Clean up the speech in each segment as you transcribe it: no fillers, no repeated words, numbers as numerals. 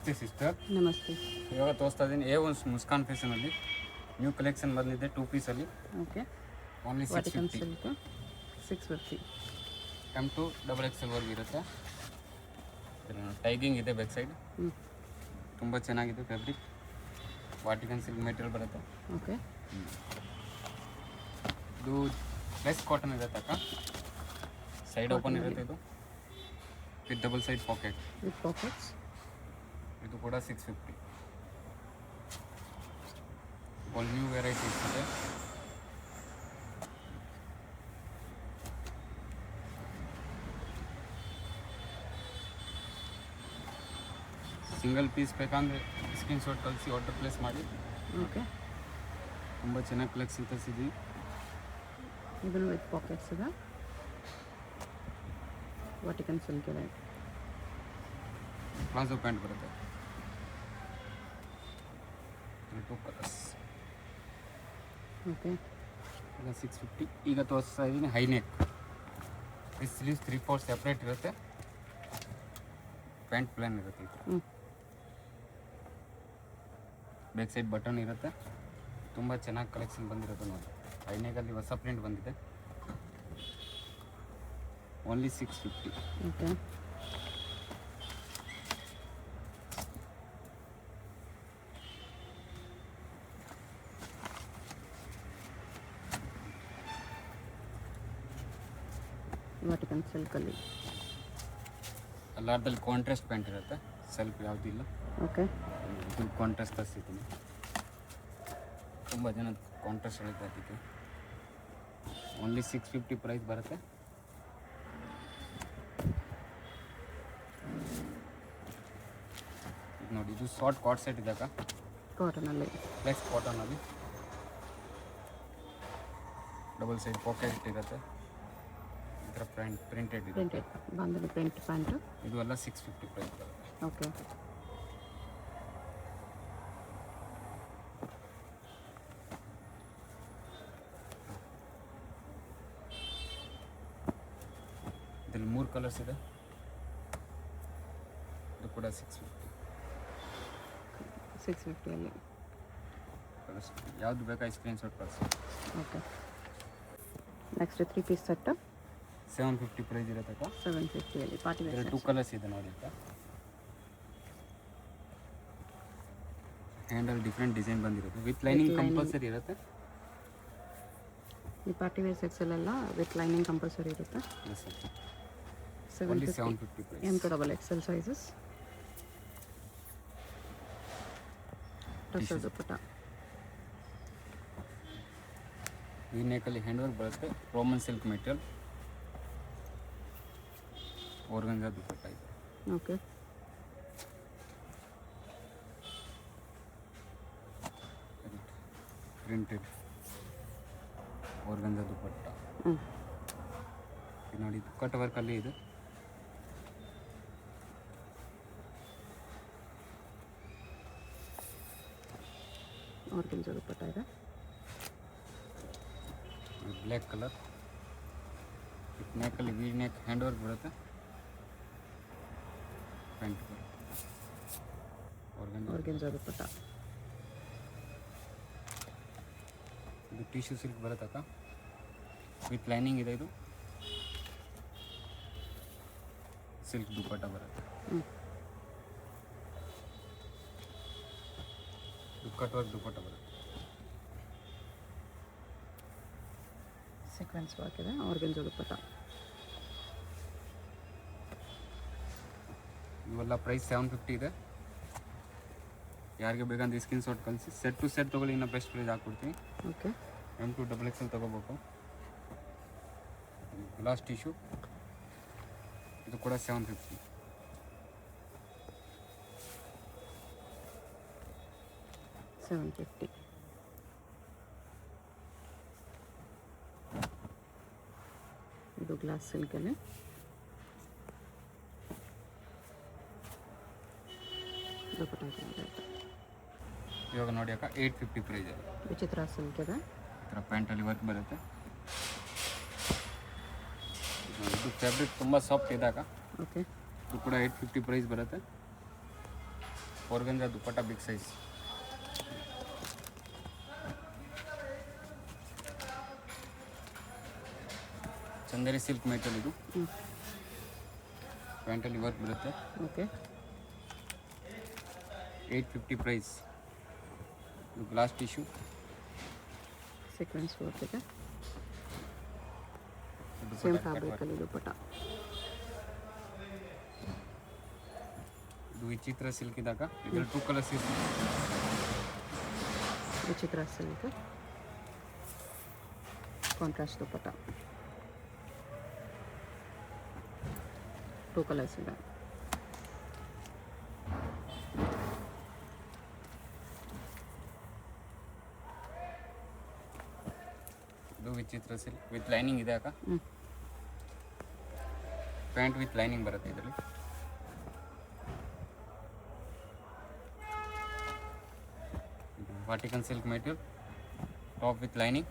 Sister ನಮಸ್ತೆ. ಇವಾಗ ತೋರಿಸ್ತಾ ಇದ್ದೀನಿ A1 ಮುಸ್ಕಾನ್ ಫ್ಯಾಷನಲ್ಲಿ ನ್ಯೂ ಕಲೆಕ್ಷನ್ ಬಂದಿದೆ 2 ಪೀಸಲ್ಲಿ okay. Only Vatican 650 silk 650. M2 XXL ವರ್ಗೂ ಇರುತ್ತೆ. ಟೈಗಿಂಗ್ ಇದೆ ಬ್ಯಾಕ್ ಸೈಡ್, ತುಂಬ ಚೆನ್ನಾಗಿದೆ ಫ್ಯಾಬ್ರಿಕ್. ವಾಟಿಕನ್ ಸಿಲ್ಕ್ ಮೆಟೀರಿಯಲ್ ಬರುತ್ತೆ. ಓಕೆ. ಇದು ಪ್ಲಸ್ ಕಾಟನ್ ಇರುತ್ತೆ ಅಕ್ಕ. ಸೈಡ್ ಓಪನ್ ಇರುತ್ತೆ ಇದು with double side pocket. With pockets. ಇದು ಕೂಡ 650. ಆಲ್ ನ್ಯೂ ವೆರೈಟೀಸ್ ಇದೆ. ಸಿಂಗಲ್ ಪೀಸ್ ಬೇಕಂದರೆ ಸ್ಕ್ರೀನ್ಶಾಟ್ ಕಳಿಸಿ ಆರ್ಡರ್ ಪ್ಲೇಸ್ ಮಾಡಿ. ಓಕೆ. ತುಂಬ ಚೆನ್ನಾಗಿ ಕಲೆಕ್ಷನ್ ತರಿಸಿದ್ವಿ. ಇದನ್ನು ವಿತ್ ಪಾಕೆಟ್ಸ್ ಇದೆ. ವಾಟಿಕನ್ ಸಿಲ್ಕ್ ಇದೆ. ಪ್ಲಾಜೋ ಪ್ಯಾಂಟ್ ಬರುತ್ತೆ. 2 ಕಲರ್ಸ್. ಓಕೆ. ಈಗ 650. ಈಗ ತೋರಿಸ್ತಾ ಇದ್ದೀನಿ ಹೈ ನೆಕ್. ಈ ಸ್ಲೀವ್ಸ್ 3/4 ಸೆಪ್ರೇಟ್ ಇರುತ್ತೆ. ಪ್ಯಾಂಟ್ ಪ್ಲೇನ್ ಇರುತ್ತೆ. ಬ್ಯಾಕ್ ಸೈಡ್ ಬಟನ್ ಇರುತ್ತೆ. ತುಂಬ ಚೆನ್ನಾಗಿ ಕಲೆಕ್ಷನ್ ಬಂದಿರುತ್ತೆ ನೋಡಿ. ಹೈ ನೆಕಲ್ಲಿ ಹೊಸ ಪ್ರಿಂಟ್ ಬಂದಿದೆ. ಓನ್ಲಿ 650. ಓಕೆ. ವಾಟಿಕನ್ ಸಿಲ್ಕಲ್ಲಿ ಎಲ್ಲಾರ್ದಲ್ಲಿ ಕಾಂಟ್ರಾಸ್ಟ್ ಪ್ಯಾಂಟ್ ಇರುತ್ತೆ. ಸೆಲ್ಫ್ ಯಾವುದೂ ಇಲ್ಲ. ಓಕೆ. ಇದು ಕಾಂಟ್ರಾಸ್ಟ್ ತರಿಸಿದ್ದೀನಿ. ತುಂಬ ಜನ ಕಾಂಟ್ರಾಸ್ಟ್ ಹೇಳುತ್ತೆ ಅದಕ್ಕೆ. ಓನ್ಲಿ 650 ಪ್ರೈಸ್ ಬರುತ್ತೆ. ನೋಡಿ ಇದು ಶಾರ್ಟ್ ಕಾಟ್ ಸೆಟ್ ಇದೆ ಅಕ್ಕ. ಕಾಟನಲ್ಲಿ ಪ್ಲಸ್ ಕಾಟನಲ್ಲಿ ಡಬಲ್ ಸೈಡ್ ಪಾಕೆಟ್ ಇರುತ್ತೆ. ಈ ಥರ ಪ್ರಿಂಟೆಡ್ ಇದೆ. Printed bandhani print pant. ಇದು ಎಲ್ಲ 650 ಪ್ರೈಸ್ ಬರುತ್ತೆ. ಓಕೆ. ಇದರಲ್ಲಿ 3 ಕಲರ್ಸ್ ಇದೆ. ಇದು ಕೂಡ 650. 650ಅಲ್ಲಿ ಕಲರ್ಸ್ ಯಾವುದು ಬೇಕಾ ಸ್ಕ್ರೀನ್ಶಾಟ್ ಕಳಿಸಿ. Okay. Next 3 piece set 750 price ಇರುತ್ತೆ ಅಕ್ಕ. 750ಅಲ್ಲಿ ಪಾರ್ಟಿ ವೇರ್. 2 ಕಲರ್ಸ್ ಇದೆ ನೋಡಿ ಅಕ್ಕ. ಹ್ಯಾಂಡಲ್ ಡಿಫ್ರೆಂಟ್ ಡಿಸೈನ್ ಬಂದಿರುತ್ತೆ. ವಿತ್ ಲೈನಿಂಗ್ ಕಂಪಲ್ಸರಿ ಇರುತ್ತೆ. ಈ ಪಾರ್ಟಿ ವೇರ್ ಸೆಟ್ಸಲ್ಲೆಲ್ಲ ವಿತ್ ಲೈನಿಂಗ್ ಕಂಪಲ್ಸರಿ ಇರುತ್ತೆ. Yes sir. Only 750 price. M2 XXL sizes. Tussar dupatta. ಈ ನೆಕಲ್ಲಿ ಹ್ಯಾಂಡ್ ವರ್ಕ್ ಬರುತ್ತೆ. Roman silk material. Organza dupatta ಇದೆ. ಓಕೆ. Printed organza dupatta. ಇದು ನೋಡಿ ಇದು ಕಟ್ ವರ್ಕಲ್ಲಿ ಇದೆ. ಆರ್ಗನ್ಜಾ ದುಪ್ಪಟ್ಟ ಇದೆ. ಬ್ಲ್ಯಾಕ್ ಕಲರ್ ವಿತ್ ನೆಕಲ್ಲಿ ವಿ ನೆಕ್ ಹ್ಯಾಂಡ್ ವರ್ಕ್ ಬರುತ್ತೆ. Pant organza dupatta. ಇದು ಟಿಶ್ಯೂ ಸಿಲ್ಕ್ ಬರುತ್ತೆ ಅಕ್ಕ. ವಿತ್ ಲೈನಿಂಗ್ ಇದೆ. ಇದು ಸಿಲ್ಕ್ ದುಪ್ಪಟ್ಟ ಬರುತ್ತೆ. ಇದು ಕಟ್ ವರ್ಕ್ ದುಪ್ಪಟ್ಟ ಬರುತ್ತೆ. ಸೀಕ್ವೆನ್ಸ್ ವರ್ಕ್ ಇದೆ. ಆರ್ಗನ್ಜಾ ದುಪ್ಪಟ್ಟ. ಇವೆಲ್ಲ ಪ್ರೈಸ್ 750 ಇದೆ. ಯಾರಿಗೆ ಬೇಕಂದ್ರೆ ಸ್ಕ್ರೀನ್ಶಾಟ್ ಕಳಿಸಿ. ಸೆಟ್ ಟು ಸೆಟ್ ತೊಗೊಳ್ಳಿ, ಇನ್ನೂ ಬೆಸ್ಟ್ ಪ್ರೈಸ್ ಹಾಕ್ಕೊಡ್ತೀನಿ. ಓಕೆ. M2 XXL ತೊಗೋಬೇಕು. ಗ್ಲಾಸ್ ಟಿಶ್ಯೂ ಇದು ಕೂಡ 750. ಇದು ಗ್ಲಾಸ್ ಸಿಲ್ಕಲ್ಲಿ. ದುಪ್ಪಟ್ಟ ಇದೆ. ಇವಾಗ ನೋಡಿ ಅಕ್ಕ 850 ಪ್ರೈಸ್ ಇದೆ. ವಿಚಿತ್ರ ಸಿಲ್ಕ್ ಇದೆ. ಈ ಥರ ಪ್ಯಾಂಟಲ್ಲಿ ವರ್ಕ್ ಬರುತ್ತೆ. ಇದು ಫ್ಯಾಬ್ರಿಕ್ ತುಂಬ ಸಾಫ್ಟ್ ಇದೆ ಅಕ್ಕ. ಓಕೆ. ಇದು ಕೂಡ 850 ಪ್ರೈಸ್ ಬರುತ್ತೆ. Organza dupatta big size. Chanderi silk material ಇದು. ಪ್ಯಾಂಟಲ್ಲಿ ವರ್ಕ್ ಬರುತ್ತೆ. ಓಕೆ. 850 ಪ್ರೈಸ್. ಇದು ಗ್ಲಾಸ್ ಟಿಶ್ಯೂ. ಸೀಕ್ವೆನ್ಸ್ ವರ್ಕ್ ಇದೆ. ಸೇಮ್ ಫ್ಯಾಬ್ರಿಕಲ್ಲಿ ದುಪ್ಪಟ್ಟ. ಇದು ವಿಚಿತ್ರ ಸಿಲ್ಕ್ ಇದ್ದಾಗ ಇದ್ರಲ್ಲಿ 2 ಕಲರ್ಸ್ ಇದೆ. ವಿಚಿತ್ರ ಸಿಲ್ಕ್ ಕಾಂಟ್ರಾಸ್ಟ್ ದುಪ್ಪಟ್ಟ. 2 ಕಲರ್ಸ್ ಇದೆ. ಇದು ವಿಚಿತ್ರ ಸಿಲ್ಕ್ ವಿತ್ ಲೈನಿಂಗ್ ಇದೆ ಅಕ್ಕ. ಪ್ಯಾಂಟ್ ವಿತ್ ಲೈನಿಂಗ್ ಬರುತ್ತೆ ಇದರಲ್ಲಿ. Vatican silk material, top with lining,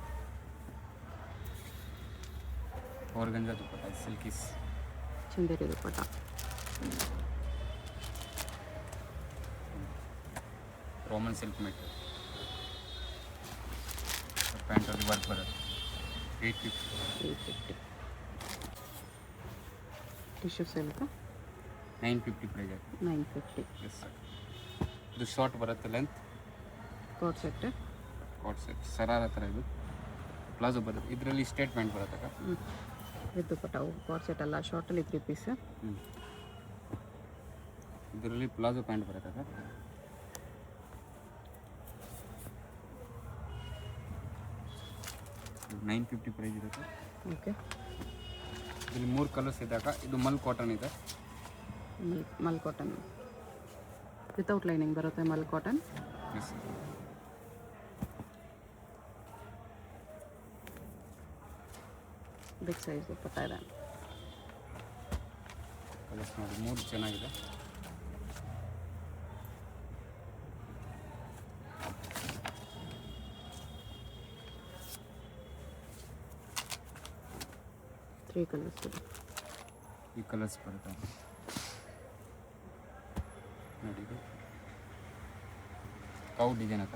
organza dupatta ಸಿಲ್ಕೀಸ್. Chanderi dupatta. Roman silk material. ಪ್ಯಾಂಟಲ್ಲಿ ವರ್ಕ್ ಬರುತ್ತೆ. 850. ಟಿಶ್ಯೂ ಸಿಲ್ಕ್ 950 ಪ್ರೈಸ್ ಆಗುತ್ತೆ. 950. Yes sir. ಇದು ಶಾರ್ಟ್ ಬರುತ್ತೆ length. Coat set. Coat set sharara ಥರ ಇದು. ಪ್ಲಾಜೋ ಬರುತ್ತೆ. ಇದರಲ್ಲಿ ಸ್ಟೇಟ್ ಪ್ಯಾಂಟ್ ಬರುತ್ತೆ ಅಕ್ಕ. With dupatta. ಕೋಟ್ ಸೆಟ್ ಅಲ್ಲ, ಶಾರ್ಟಲ್ಲಿ 3 ಪೀಸ್. ಇದರಲ್ಲಿ ಪ್ಲಾಜೋ ಪ್ಯಾಂಟ್ ಬರುತ್ತೆ ಅಕ್ಕ. $950 ಪ್ರೈಸ್ ಇರುತ್ತೆ. ಓಕೆ. ಇದರಲ್ಲಿ 3 ಕಲರ್ಸ್ ಇದೆ ಅಕ್ಕ. ಇದು ಮಲ್ ಕಾಟನ್ ಇದೆ. ಮಲ್ ಕಾಟನ್ ವಿತೌಟ್ ಲೈನಿಂಗ್ ಬರುತ್ತೆ. ಮಲ್ ಕಾಟನ್. ಎಸ್. ಬಿಗ್ ಸೈಜ್ ದುಪ್ಪಟ್ಟ ಇದೆ. ಕಲರ್ಸ್ ನೋಡಿ 3 ಚೆನ್ನಾಗಿದೆ. ತ್ರೀ ಕಲರ್ಸ್ ಇದೆ. ಈ ಕಲರ್ಸ್ ಬರುತ್ತೆ ನೋಡಿ. ಇದು ಕೌ ಡಿಸೈನ್ ಅಕ್ಕ.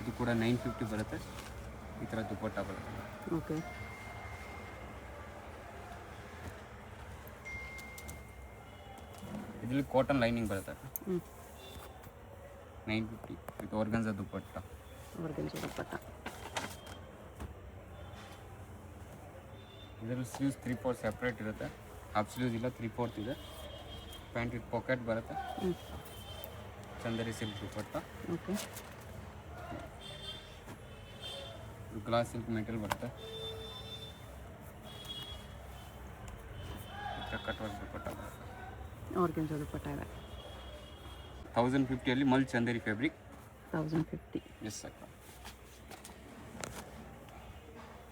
ಇದು ಕೂಡ 950 ಬರುತ್ತೆ. ಈ ಥರ ದುಪ್ಪಟ್ಟ ಬರುತ್ತೆ. ಓಕೆ. ಇದರಲ್ಲಿ ಕಾಟನ್ ಲೈನಿಂಗ್ ಬರುತ್ತೆ ಅಕ್ಕ. 950 ವಿತ್ ಆರ್ಗನ್ಜಾ ದುಪ್ಪಟ್ಟ. ಆರ್ಗನ್ಜಾ ದುಪ್ಪಟ್ಟ. ಇದರಲ್ಲಿ ಸ್ಲೀವ್ಸ್ 3/4 ಸೆಪ್ರೇಟ್ ಇರುತ್ತೆ. ಹಾಫ್ ಸ್ಲೀವ್ಸ್ ಇಲ್ಲ, 3/4 ಇದೆ. ಪ್ಯಾಂಟ್ ವಿತ್ ಪಾಕೆಟ್ ಬರುತ್ತೆ. ಚಂದೇರಿ ಸಿಲ್ಕ್ ದುಪ್ಪಟ್ಟ. ಓಕೆ. ಇದು ಗ್ಲಾಸ್ ಸಿಲ್ಕ್ ಮೆಟೀರಿಯಲ್ ಬರುತ್ತೆ. ಈ ಥರ ಕಟ್ ವರ್ಕ್ ದುಪ್ಪಟ್ಟ ಬರುತ್ತೆ. ಆರ್ಗನ್ಜಾ ದುಪ್ಪಟ್ಟ ಇದೆ. 1050 ಅಲ್ಲಿ ಮಲ್ ಚಂದೇರಿ ಫ್ಯಾಬ್ರಿಕ್. 1050. ಎಸ್ ಅಕ್ಕ.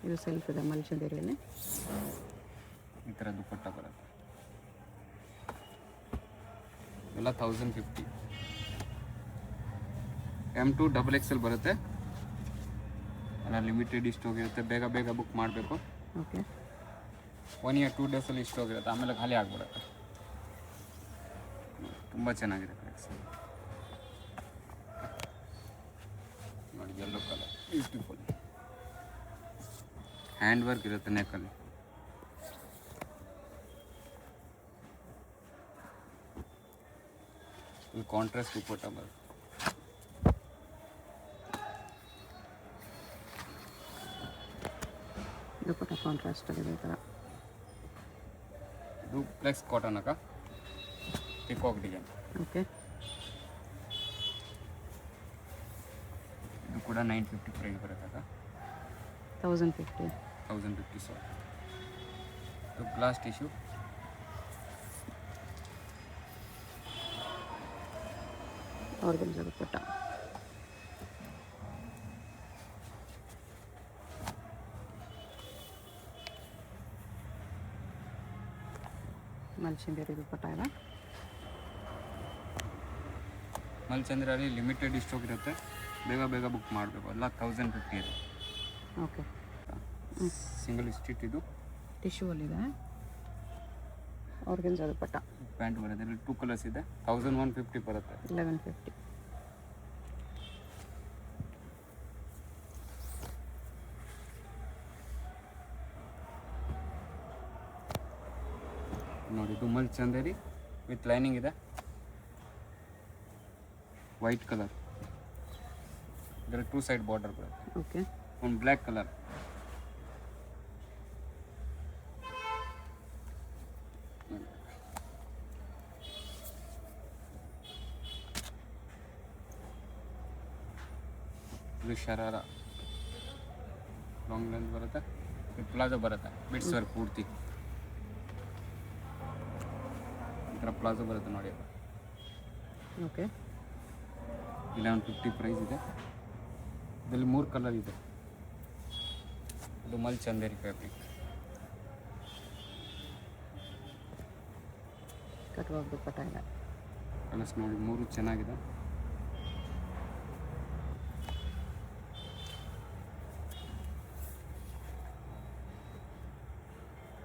ಇದು ಸೆಲ್ಫ್ ಇದೆ ಮಲ್ ಚಂದೇರಿಯಲ್ಲಿ. ಈ ಥರ ದುಪ್ಪಟ್ಟ ಬರುತ್ತೆ. ಎಲ್ಲ 1050. M2 XXL ಬರುತ್ತೆ. ಎಲ್ಲ ಲಿಮಿಟೆಡ್ ಇಷ್ಟು ಹೋಗಿರುತ್ತೆ. ಬೇಗ ಬೇಗ ಬುಕ್ ಮಾಡಬೇಕು. ಓಕೆ. 1 year 2 ಡೇಸಲ್ಲಿ ಇಷ್ಟು ಹೋಗಿರುತ್ತೆ. ಆಮೇಲೆ ಖಾಲಿ ಆಗ್ಬಿಡುತ್ತೆ. ತುಂಬ ಚೆನ್ನಾಗಿದೆ ಕಲೆಕ್ಷನ್ ನೋಡಿ. Yellow colour beautiful. Hand work ಇರುತ್ತೆ ನೆಕ್ಕಲ್ಲಿ. ಇಲ್ಲಿ ಕಾಂಟ್ರಾಸ್ಟ್ ದುಪ್ಪಟ್ಟ ಬರುತ್ತೆ. ದುಪ್ಪಟ್ಟ ಕಾಂಟ್ರಾಸ್ಟ್ ಆಗಿದೆ ಈ ಥರ. ಇದು ಫ್ಲೆಕ್ಸ್ ಕಾಟನ್ ಅಕ್ಕ. Peacock design. ಓಕೆ. ಇದು ಕೂಡ 950 ಪ್ರೈಸ್ ಬರುತ್ತೆ ಅಕ್ಕ. 1050. 1050 ಸರ್. ಇದು ಗ್ಲಾಸ್ ಟಿಶ್ಯೂ. ಆರ್ಗನ್ಜಾ ದುಪ್ಪಟ್ಟ. ಮಲ್ ಚಂದೇರಿ ದುಪ್ಪಟ್ಟ ಇದೆ. ಮಲ್ ಚಂದ್ರಲ್ಲಿ ಲಿಮಿಟೆಡ್ ಸ್ಟಾಕ್ ಇರುತ್ತೆ. ಬೇಗ ಬೇಗ ಬುಕ್ ಮಾಡಬೇಕು. ಎಲ್ಲ 1050 ಇದೆ. ಓಕೆ. ಸಿಂಗಲ್ ಸ್ಟಿಚ್ ಇದು. ಟಿಶ್ಯೂ ಅಲ್ಲಿದೆ. ಆರ್ಗೆನ್ಜಾ ದುಪ್ಪಟ್ಟ. ಪ್ಯಾಂಟ್ ಬರುತ್ತೆ, ಇಲ್ಲಿ 2 ಕಲರ್ಸ್ ಇದೆ. 1150 ಬರುತ್ತೆ. 1150. ನೋಡಿ ಇದು ಮಲ್ ಚಂದೇರಿ ವಿತ್ ಲೈನಿಂಗ್ ಇದೆ, ವೈಟ್ ಕಲರ್, ಇದರ 2 ಸೈಡ್ ಬಾರ್ಡರ್ ಬರುತ್ತೆ. ಓಕೆ. ಒಂದು ಬ್ಲ್ಯಾಕ್ ಕಲರ್, ಇದು ಶರಾರ ಲಾಂಗ್ ಲೆಂತ್ ಬರುತ್ತೆ, ವಿತ್ ಪ್ಲಾಜೋ ಬರುತ್ತೆ, ಬಿಟ್ಸ್ ವರ್ಕ್ ಪೂರ್ತಿ ಈ ಥರ ಪ್ಲಾಜೋ ಬರುತ್ತೆ ನೋಡಿ. ಓಕೆ. 1150 ಪ್ರೈಸ್ ಇದೆ. ಇದರಲ್ಲಿ 3 ಕಲರ್ ಇದೆ. ಇದು ಮಲ್ ಚಂದೇರಿ ಫ್ಯಾಬ್ರಿಕ್. ಕಟ್ವಾಗ್ ದುಪ್ಪಟ್ಟ ಇದೆ. ಕಲರ್ಸ್ ನೋಡಿ 3 ಚೆನ್ನಾಗಿದೆ.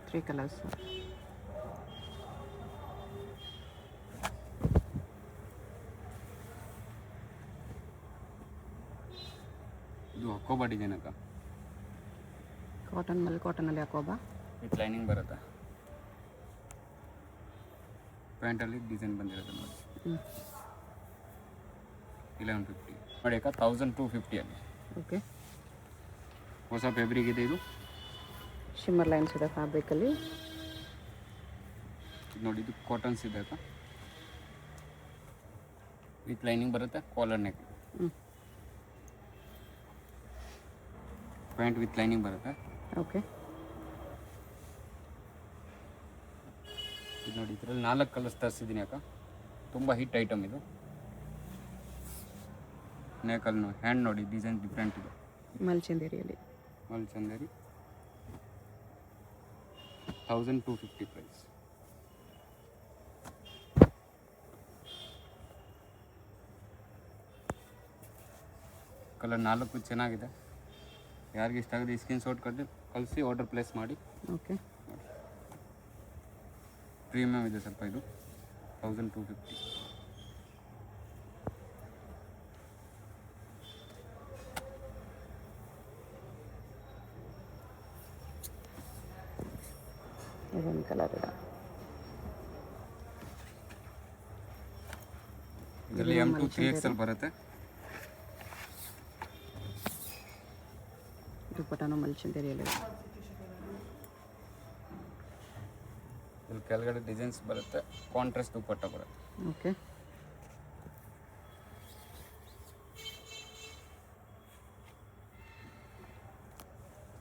Three colours. ಇದು ಹಕೋಬಾ ಡಿಸೈನ್ ಅಕ್ಕ, ಕಾಟನ್ ಮೇಲೆ ಕಾಟನಲ್ಲಿ ಹಾಕೋಬಾ ವಿತ್ ಲೈನಿಂಗ್ ಬರುತ್ತೆ. ಪ್ಯಾಂಟಲ್ಲಿ ಡಿಸೈನ್ ಬಂದಿರುತ್ತೆ ನೋಡಿ. 1150 ನೋಡಿ ಅಕ್ಕ, 1250 ಅಲ್ಲಿ. ಓಕೆ. ಹೊಸ ಫ್ಯಾಬ್ರಿಕ್ ಇದೆ ಇದು. ಶಿಮ್ಮರ್ ಲೈನ್ಸ್ ಇದೆ ಫ್ಯಾಬ್ರಿಕಲ್ಲಿ. ನೋಡಿ ಇದು ಕಾಟನ್ಸ್ ಇದೆ ಅಕ್ಕ, ವಿತ್ ಲೈನಿಂಗ್ ಬರುತ್ತೆ, collar neck. Pant with lining ಬರುತ್ತೆ. ಓಕೆ. ಇದು ನೋಡಿ ಇದರಲ್ಲಿ 4 ಕಲರ್ಸ್ ತರಿಸಿದ್ದೀನಿ ಅಕ್ಕ, ತುಂಬ ಹಿಟ್ ಐಟಮ್ ಇದು. ನೆಕಲ್ಲಿ ಹ್ಯಾಂಡ್ ನೋಡಿ ಡಿಸೈನ್ ಡಿಫ್ರೆಂಟ್ ಇದೆ. ಮಲ್ಚಂದೇರಿಯಲ್ಲಿ. ಮಲ್ ಚಂದೇರಿ 1250 ಪ್ರೈಸ್. ಕಲರ್ 4 ಚೆನ್ನಾಗಿದೆ. ಯಾರಿಗೆ ಇಷ್ಟ ಆಗಿದೆ ಸ್ಕ್ರೀನ್ ಶಾಟ್ ಕಳಿಸಿ ಆರ್ಡರ್ ಪ್ಲೇಸ್ ಮಾಡಿ. ಓಕೆ. ಪ್ರೀಮಿಯಮ್ ಇದೆ ಸ್ವಲ್ಪ ಇದು. 1250. ಇದೊಂದು ಕಲರ್ ಇದೆ. ಇದರಲ್ಲಿ M2 3XL ಬರುತ್ತೆ. ದುಪ್ಪಟ್ಟನು ಮಲ್ಚಂದೇರಿಯಲ್ಲಿ. ಇಲ್ಲಿ ಕೆಳಗಡೆ ಡಿಸೈನ್ಸ್ ಬರುತ್ತೆ, ಕಾಂಟ್ರಾಸ್ಟ್ ದುಪ್ಪಟ್ಟ ಬರುತ್ತೆ. ಓಕೆ.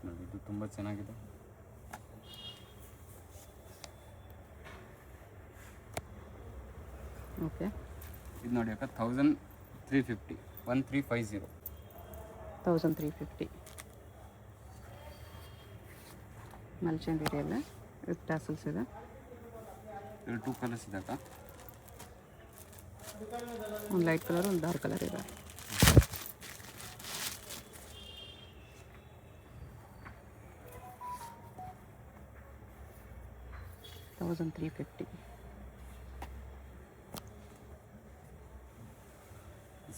ನೋಡಿ ಇದು ತುಂಬ ಚೆನ್ನಾಗಿದೆ. ಓಕೆ. ಇದು ನೋಡಿ ಅಕ್ಕ 1350, 1350. 1350 ಮಲ್ಚಂದೇರಿಯಲ್ಲ ವಿತ್ ಟ್ಯಾಸಲ್ಸ್ ಇದೆ. ಇಲ್ಲಿ 2 ಕಲರ್ಸ್ ಇದೆ ಅಕ್ಕ, ಒಂದು ಲೈಟ್ ಕಲರ್ ಒಂದು ಡಾರ್ಕ್ ಕಲರ್ ಇದೆ. $1350.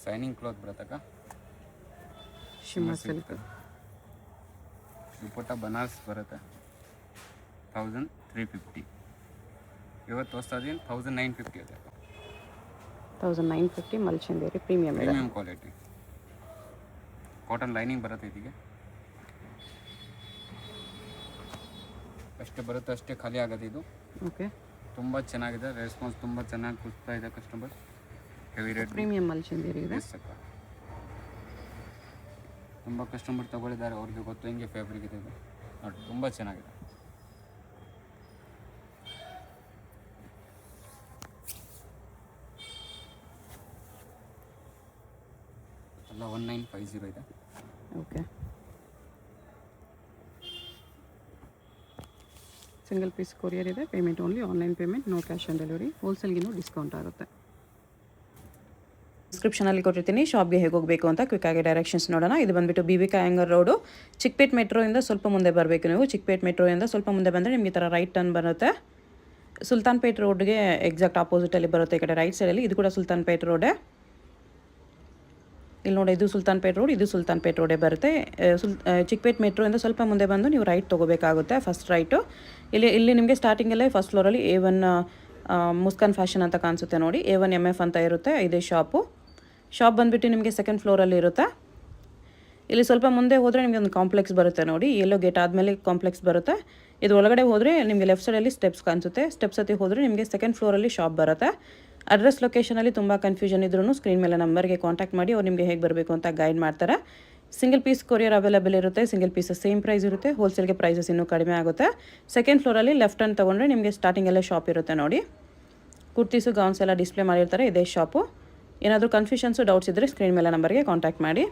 ಸೈನಿಂಗ್ ಕ್ಲಾತ್ ಬರುತ್ತಕ್ಕ, ಶಿಮ್ಮರ್ ಸಿಲ್ಕ್. ದುಪ್ಪಟ್ಟ ಬನಾರಸ್ ಬರುತ್ತೆ. 1350. ಇವತ್ತು ಹೊಸ 1950 ಇದೆ. 1950 ಮಲ್ಚಂದೇರಿ ಪ್ರೀಮಿಯಮ್ ಇದೆ. ಪ್ರೀಮಿಯಂ ಕ್ವಾಲಿಟಿ ಕಾಟನ್ ಲೈನಿಂಗ್ ಬರುತ್ತೆ. ಇದಕ್ಕೆ ಅಷ್ಟೇ ಬರುತ್ತೆ, ಅಷ್ಟೇ ಖಾಲಿ ಆಗುತ್ತೆ ಇದು. ಓಕೆ. ತುಂಬ ಚೆನ್ನಾಗಿದೆ, ರೆಸ್ಪಾನ್ಸ್ ತುಂಬ ಚೆನ್ನಾಗಿ ಕೊಡ್ತಾ ಇದೆ ಕಸ್ಟಮರ್. ಹೆವಿ ರೇಟ್ ಪ್ರೀಮಿಯಂ ಮಲ್ಚಂದೇರಿ ಇದೆ. ತುಂಬ ಕಸ್ಟಮರ್ ತಗೊಳ್ಳಿದ್ದಾರೆ, ಅವ್ರಿಗೆ ಗೊತ್ತು ಹೆಂಗೆ ಫ್ಯಾಬ್ರಿಕ್ ಇದೆ ಇದು ನೋಡಿ, ತುಂಬ ಚೆನ್ನಾಗಿದೆ. ಎಲ್ಲ 1950 ಇದೆ. ಓಕೆ. ಸಿಂಗಲ್ ಪೀಸ್ ಕೊರಿಯರ್ ಇದೆ. Payment only online payment, no cash on delivery. ಹೋಲ್ಸೇಲ್ಗಿನೂ ಡಿಸ್ಕೌಂಟ್ ಆಗುತ್ತೆ. ಡಿಸ್ಕ್ರಿಪ್ಷನಲ್ಲಿ ಕೊಟ್ಟಿರ್ತೀನಿ ಶಾಪ್ಗೆ ಹೇಗೆ ಹೋಗಬೇಕು ಅಂತ. ಕ್ವಿಕ್ಕಾಗಿ ಡೈರೆಕ್ಷನ್ಸ್ ನೋಡೋಣ. ಇದು ಬಂದುಬಿಟ್ಟು BB ಕಾಯಂಗರ್ ರೋಡು, ಚಿಕ್ಕಪೇಟ್ ಮೆಟ್ರೋಯಿಂದ ಸ್ವಲ್ಪ ಮುಂದೆ ಬರಬೇಕು ನೀವು. ಚಿಕ್ಕಪೇಟ್ ಮೆಟ್ರೋಯಿಂದ ಸ್ವಲ್ಪ ಮುಂದೆ ಬಂದರೆ ನಿಮಗೆ ಈ ಥರ ರೈಟ್ ಟರ್ನ್ ಬರುತ್ತೆ. ಸುಲ್ತಾನ್ಪೇಟ್ ರೋಡ್ಗೆ ಎಕ್ಸಾಕ್ಟ್ ಆಪೋಸಿಟಲ್ಲಿ ಬರುತ್ತೆ. ಈ ಕಡೆ ರೈಟ್ ಸೈಡಲ್ಲಿ ಇದು ಕೂಡ ಸುಲ್ತಾನ್ಪೇಟ್ ರೋಡೇ. ಇಲ್ಲಿ ನೋಡಿ, ಇದು ಸುಲ್ತಾನ್ಪೇಟ್ ರೋಡ್, ಇದು ಸುಲ್ತಾನ್ಪೇಟ್ ರೋಡೇ ಬರುತ್ತೆ. ಚಿಕ್ಕಪೇಟ್ ಮೆಟ್ರೋಯಿಂದ ಸ್ವಲ್ಪ ಮುಂದೆ ಬಂದು ನೀವು ರೈಟ್ ತೊಗೋಬೇಕಾಗುತ್ತೆ, ಫಸ್ಟ್ ರೈಟು. ಇಲ್ಲಿ ನಿಮಗೆ ಸ್ಟಾರ್ಟಿಂಗಲ್ಲೇ ಫಸ್ಟ್ ಫ್ಲೋರಲ್ಲಿ A1 ಮುಸ್ಕಾನ್ ಫ್ಯಾಷನ್ ಅಂತ ಕಾಣಿಸುತ್ತೆ ನೋಡಿ. A1 MF ಅಂತ ಇರುತ್ತೆ, ಇದೇ ಶಾಪ್ ಬಂದುಬಿಟ್ಟು ನಿಮಗೆ ಸೆಕೆಂಡ್ ಫ್ಲೋರಲ್ಲಿ ಇರುತ್ತೆ. ಇಲ್ಲಿ ಸ್ವಲ್ಪ ಮುಂದೆ ಹೋದರೆ ನಿಮಗೆ ಒಂದು ಕಾಂಪ್ಲೆಕ್ಸ್ ಬರುತ್ತೆ ನೋಡಿ, ಎಲ್ಲೋ ಗೇಟ್ ಆದಮೇಲೆ ಕಾಂಪ್ಲೆಕ್ಸ್ ಬರುತ್ತೆ. ಇದು ಒಳಗಡೆ ಹೋದರೆ ನಿಮಗೆ ಲೆಫ್ಟ್ ಸೈಡಲ್ಲಿ ಸ್ಟೆಪ್ಸ್ ಕಾಣಿಸುತ್ತೆ. ಸ್ಟೆಪ್ಸ್ ಹತ್ತಿ ಹೋದರೆ ನಿಮಗೆ ಸೆಕೆಂಡ್ ಫ್ಲೋರಲ್ಲಿ ಶಾಪ್ ಬರುತ್ತೆ. ಅಡ್ರೆಸ್ ಲೊಕೇಶನಲ್ಲಿ ತುಂಬ ಕನ್ಫ್ಯೂಷನ್ ಇದ್ರೂ ಸ್ಕ್ರೀನ್ ಮೇಲೆ ನಂಬರ್ಗೆ ಕಾಂಟ್ಯಾಕ್ಟ್ ಮಾಡಿ, ಅವ್ರು ನಿಮಗೆ ಹೇಗೆ ಬರಬೇಕು ಅಂತ ಗೈಡ್ ಮಾಡ್ತಾರೆ. ಸಿಂಗಲ್ ಪೀಸ್ ಕೊರಿಯರ್ ಅವೈಲೇಬಲ್ ಇರುತ್ತೆ. ಸಿಂಗಲ್ ಪೀಸ್ ಸೇಮ್ ಪ್ರೈಸ್ ಇರುತ್ತೆ. ಹೋಲ್ಸೇಲ್ಗೆ ಪ್ರೈಸಸ್ ಇನ್ನೂ ಕಡಿಮೆ ಆಗುತ್ತೆ. ಸೆಕೆಂಡ್ ಫ್ಲೋರಲ್ಲಿ ಲೆಫ್ಟ್ ಹ್ಯಾಂಡ್ ತೊಗೊಂಡ್ರೆ ನಿಮಗೆ ಸ್ಟಾರ್ಟಿಂಗಲ್ಲೇ ಶಾಪ್ ಇರುತ್ತೆ ನೋಡಿ. ಕುರ್ತೀಸು ಗೌನ್ಸ್ ಎಲ್ಲ ಡಿಸ್ಪ್ಲೇ ಮಾಡಿರ್ತಾರೆ, ಇದೇ ಶಾಪು. ಏನಾದರೂ ಕನ್ಫ್ಯೂಷನ್ಸು ಡೌಟ್ಸ್ ಇದ್ದರೆ ಸ್ಕ್ರೀನ್ ಮೇಲೆ ನಂಬರ್ಗೆ ಕಾಂಟ್ಯಾಕ್ಟ್ ಮಾಡಿ.